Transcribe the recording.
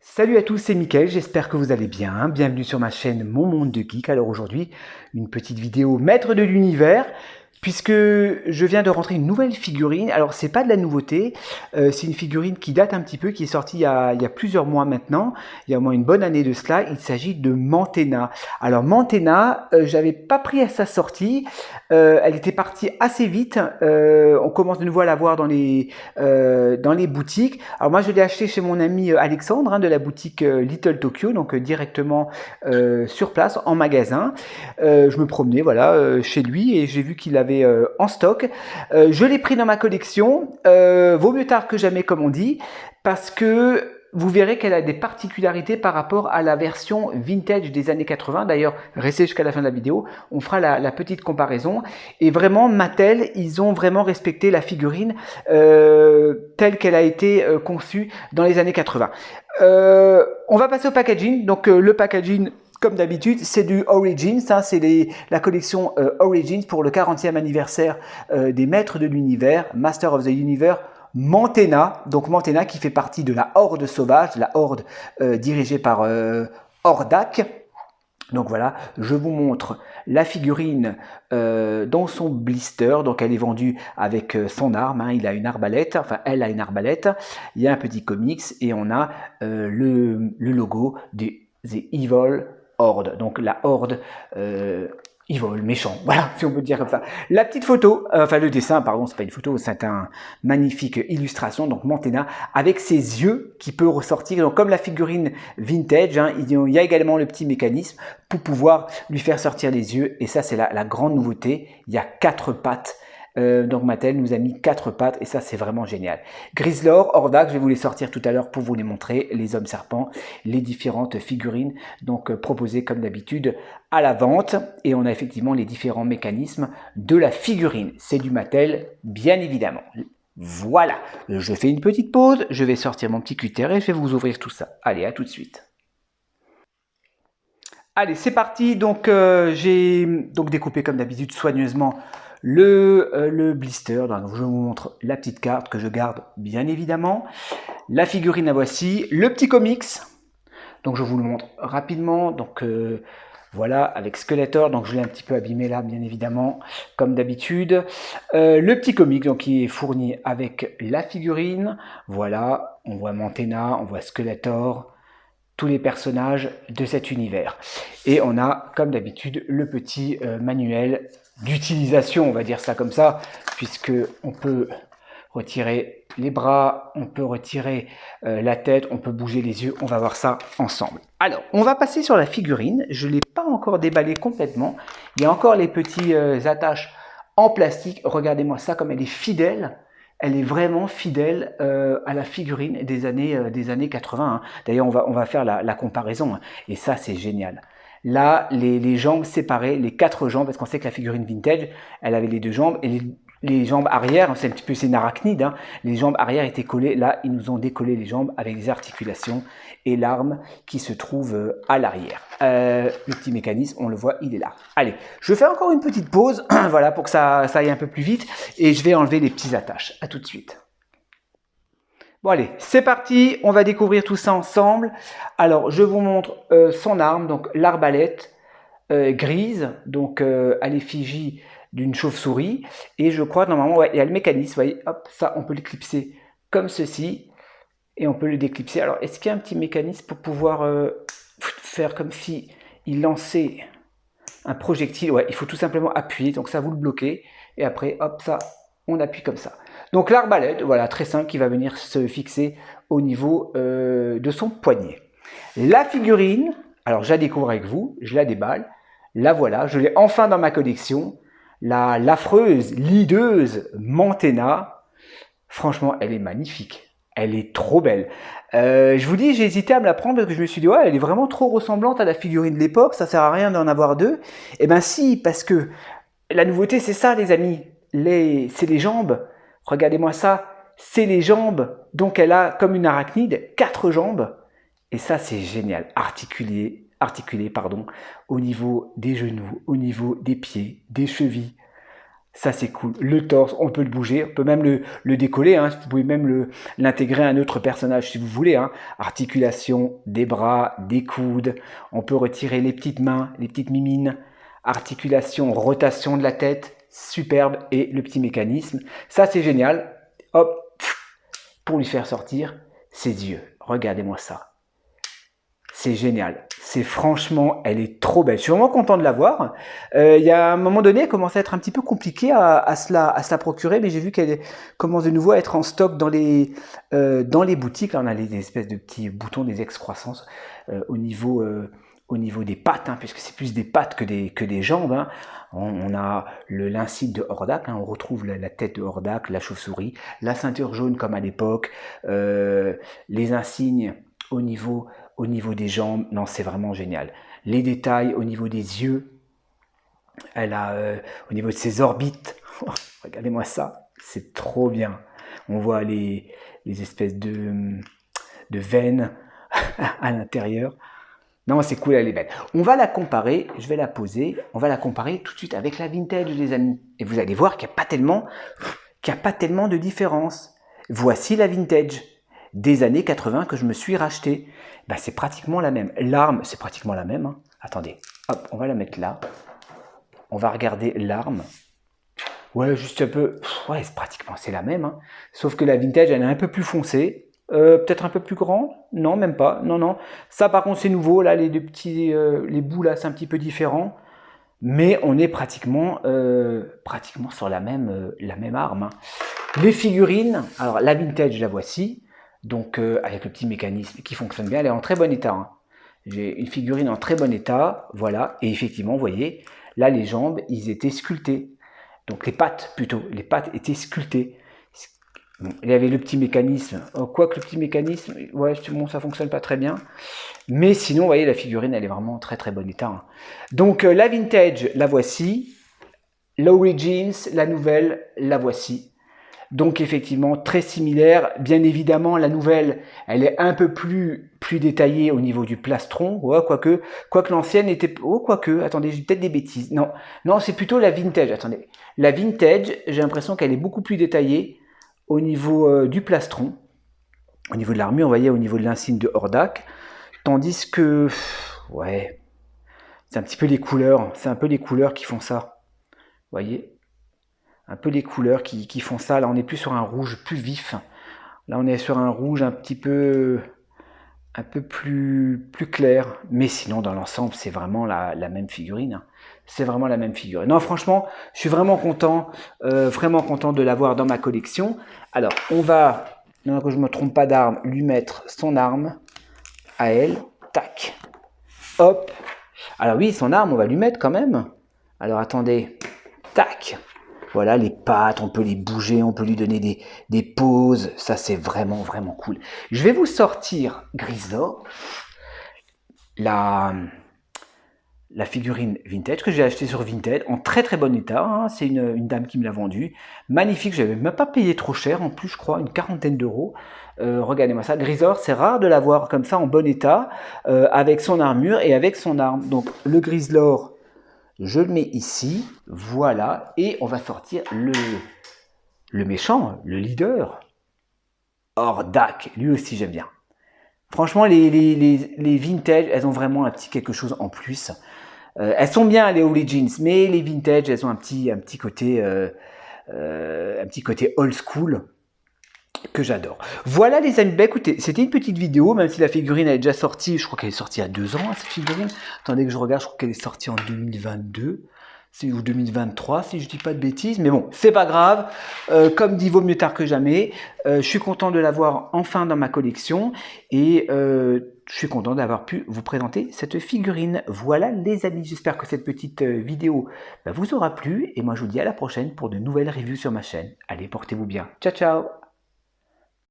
Salut à tous, c'est Mickaël, j'espère que vous allez bien. Bienvenue sur ma chaîne Mon Monde de Geek. Alors aujourd'hui, une petite vidéo maître de l'univers, puisque je viens de rentrer une nouvelle figurine. Alors c'est pas de la nouveauté, c'est une figurine qui date un petit peu, qui est sortie il y a plusieurs mois maintenant, il y a au moins une bonne année de cela. Il s'agit de Mantenna. Alors Mantenna, j'avais pas pris à sa sortie, elle était partie assez vite. On commence de nouveau à la voir dans les boutiques. Alors moi je l'ai acheté chez mon ami Alexandre de la boutique Little Tokyo, donc directement sur place en magasin. Je me promenais voilà chez lui et j'ai vu qu'il avait en stock. Je l'ai pris dans ma collection. Vaut mieux tard que jamais comme on dit, parce que vous verrez qu'elle a des particularités par rapport à la version vintage des années 80. D'ailleurs, restez jusqu'à la fin de la vidéo, on fera la petite comparaison. Et vraiment, Mattel, ils ont vraiment respecté la figurine telle qu'elle a été conçue dans les années 80. On va passer au packaging. Donc le packaging, comme d'habitude, c'est du Origins, hein, c'est la collection Origins pour le 40e anniversaire des Maîtres de l'Univers, Master of the Universe, Mantenna. Donc Mantenna qui fait partie de la Horde sauvage, la Horde dirigée par Hordak. Donc voilà, je vous montre la figurine dans son blister. Donc elle est vendue avec son arme, hein. Il a une arbalète, enfin elle a une arbalète. Il y a un petit comics et on a le logo du The Evil Horde. Donc la Horde Evil, méchant, voilà, si on peut dire comme ça. La petite photo, enfin le dessin, pardon, c'est pas une photo, c'est une magnifique illustration. Donc Mantenna avec ses yeux qui peut ressortir. Donc comme la figurine vintage, hein, il y a également le petit mécanisme pour pouvoir lui faire sortir les yeux. Et ça, c'est la grande nouveauté. Il y a 4 pattes. Donc Mattel nous a mis 4 pattes et ça c'est vraiment génial. Grizzlor, Hordak, je vais vous les sortir tout à l'heure pour vous les montrer, les hommes serpents, les différentes figurines donc proposées comme d'habitude à la vente. Et on a effectivement les différents mécanismes de la figurine. C'est du Mattel bien évidemment. Voilà, je fais une petite pause, je vais sortir mon petit cutter et je vais vous ouvrir tout ça. Allez, à tout de suite. Allez, c'est parti. Donc j'ai donc découpé comme d'habitude soigneusement le blister. Donc, je vous montre la petite carte que je garde bien évidemment. La figurine, la voici. Le petit comics. Donc je vous le montre rapidement. Donc voilà, avec Skeletor. Donc je l'ai un petit peu abîmé là, bien évidemment, comme d'habitude. Le petit comic donc qui est fourni avec la figurine. Voilà, on voit Mantenna, on voit Skeletor, tous les personnages de cet univers. Et on a, comme d'habitude, le petit manuel d'utilisation, on va dire ça comme ça, puisque on peut retirer les bras, on peut retirer la tête, on peut bouger les yeux, on va voir ça ensemble. Alors, on va passer sur la figurine. Je ne l'ai pas encore déballée complètement. Il y a encore les petits attaches en plastique. Regardez-moi ça, comme elle est fidèle. Elle est vraiment fidèle à la figurine des années 80. Hein. D'ailleurs, on va faire la comparaison. Hein. Et ça, c'est génial. Là, les jambes séparées, les 4 jambes, parce qu'on sait que la figurine vintage, elle avait les 2 jambes et les jambes arrière, c'est un petit peu, c'est une arachnide, hein, les jambes arrière étaient collées, là ils nous ont décollé les jambes avec des articulations et l'arme qui se trouve à l'arrière. Le petit mécanisme, on le voit, il est là. Allez, je fais encore une petite pause, voilà, pour que ça aille un peu plus vite, et je vais enlever les petites attaches. À tout de suite. Bon allez, c'est parti, on va découvrir tout ça ensemble. Alors, je vous montre son arme, donc l'arbalète grise, donc à l'effigie d'une chauve-souris. Et je crois, normalement, ouais, il y a le mécanisme, vous voyez, hop, ça, on peut le clipser comme ceci. Et on peut le déclipser. Alors, est-ce qu'il y a un petit mécanisme pour pouvoir faire comme si il lançait un projectile? Ouais, il faut tout simplement appuyer, donc ça, vous le bloquez. Et après, hop, ça, on appuie comme ça. Donc l'arbalète, voilà, très simple, qui va venir se fixer au niveau de son poignet. La figurine, alors je la découvre avec vous, je la déballe. La voilà, je l'ai enfin dans ma collection. L'affreuse, l'hideuse Mantenna. Franchement, elle est magnifique. Elle est trop belle. Je vous dis, j'ai hésité à me la prendre parce que je me suis dit, ouais, elle est vraiment trop ressemblante à la figurine de l'époque, ça sert à rien d'en avoir 2. Eh bien si, parce que la nouveauté, c'est ça, les amis. C'est les jambes. Regardez-moi ça. C'est les jambes. Donc elle a, comme une arachnide, 4 jambes. Et ça, c'est génial. Articulé, pardon, au niveau des genoux, au niveau des pieds, des chevilles. Ça, c'est cool. Le torse, on peut le bouger, on peut même le décoller. Hein. Vous pouvez même l'intégrer à un autre personnage si vous voulez. Hein. Articulation des bras, des coudes. On peut retirer les petites mains, les petites mimines. Articulation, rotation de la tête. Superbe. Et le petit mécanisme. Ça, c'est génial. Hop, pour lui faire sortir ses yeux. Regardez-moi ça. C'est génial. C'est franchement, elle est trop belle. Je suis vraiment content de la voir. Il y a un moment donné, elle commence à être un petit peu compliquée à se la procurer, mais j'ai vu qu'elle commence de nouveau à être en stock dans les boutiques. Là, on a des espèces de petits boutons, des excroissances au niveau des pattes, hein, puisque c'est plus des pattes que des jambes. Hein. On a l'insigne de Hordak, hein, on retrouve la tête de Hordak, la chauve-souris, la ceinture jaune comme à l'époque, les insignes au niveau des jambes. Non, c'est vraiment génial. Les détails au niveau des yeux, elle a au niveau de ses orbites, regardez-moi ça, c'est trop bien. On voit les espèces de veines à l'intérieur. Non, c'est cool, elle est belle. On va la comparer, je vais la poser, on va la comparer tout de suite avec la vintage, les amis. Et vous allez voir qu'il n'y a pas tellement de différence. Voici la vintage des années 80 que je me suis racheté. Ben, c'est pratiquement la même. L'arme, c'est pratiquement la même. Hein. Attendez, hop, on va la mettre là. On va regarder l'arme. Ouais, juste un peu. Ouais, c'est la même. Hein. Sauf que la vintage, elle est un peu plus foncée. Peut-être un peu plus grand. Non, même pas. Non, non. Ça, par contre, c'est nouveau. Là, les deux petits, les bouts là, c'est un petit peu différent. Mais on est pratiquement sur la même arme. Hein. Les figurines. Alors, la vintage, la voici. Donc, avec le petit mécanisme qui fonctionne bien, elle est en très bon état. Hein. J'ai une figurine en très bon état, voilà. Et effectivement, vous voyez, là, les jambes, ils étaient sculptés. Donc, les pattes, plutôt, les pattes étaient sculptées. Bon, il y avait le petit mécanisme. Quoique le petit mécanisme, ouais, bon, ça fonctionne pas très bien. Mais sinon, vous voyez, la figurine, elle est vraiment en très très bon état. Hein. Donc, la vintage, la voici. L'Origins, la nouvelle, la voici. Donc effectivement très similaire, bien évidemment la nouvelle elle est un peu plus détaillée au niveau du plastron, ouais, quoique l'ancienne était, attendez j'ai peut-être des bêtises, non c'est plutôt la vintage, attendez, la vintage j'ai l'impression qu'elle est beaucoup plus détaillée au niveau du plastron, au niveau de l'armure, vous voyez au niveau de l'insigne de Hordak, tandis que, ouais, c'est un petit peu les couleurs, c'est un peu les couleurs qui font ça, vous voyez. Un peu les couleurs qui font ça. Là, on n'est plus sur un rouge plus vif. Là, on est sur un rouge un peu plus clair. Mais sinon, dans l'ensemble, c'est vraiment la même figurine. C'est vraiment la même figurine. Non, franchement, je suis vraiment content de l'avoir dans ma collection. Alors, on va, non, que je ne me trompe pas d'arme, lui mettre son arme à elle. Tac. Hop. Alors oui, son arme, on va lui mettre quand même. Alors, attendez. Tac. Voilà, les pattes, on peut les bouger, on peut lui donner des poses. Ça, c'est vraiment, vraiment cool. Je vais vous sortir Grizzlor, la figurine vintage que j'ai achetée sur Vinted, en très, très bon état. Hein. C'est une dame qui me l'a vendue. Magnifique, je n'avais même pas payé trop cher. En plus, je crois, une quarantaine d'euros. Regardez-moi ça. Grizzlor, c'est rare de l'avoir comme ça en bon état, avec son armure et avec son arme. Donc, le Grizzlor, je le mets ici, voilà, et on va sortir le méchant, le leader, Hordak, lui aussi j'aime bien. Franchement, les vintage, elles ont vraiment un petit quelque chose en plus. Elles sont bien les Origins, mais les vintage, elles ont un petit côté old school que j'adore. Voilà les amis, bah écoutez, c'était une petite vidéo, même si la figurine est déjà sortie, je crois qu'elle est sortie il y a 2 ans, hein, cette figurine. Attendez que je regarde, je crois qu'elle est sortie en 2022, ou 2023, si je dis pas de bêtises, mais bon, c'est pas grave, comme dit, vaut mieux tard que jamais. Je suis content de l'avoir enfin dans ma collection, et je suis content d'avoir pu vous présenter cette figurine. Voilà les amis, j'espère que cette petite vidéo vous aura plu, et moi je vous dis à la prochaine pour de nouvelles reviews sur ma chaîne. Allez, portez-vous bien, ciao ciao.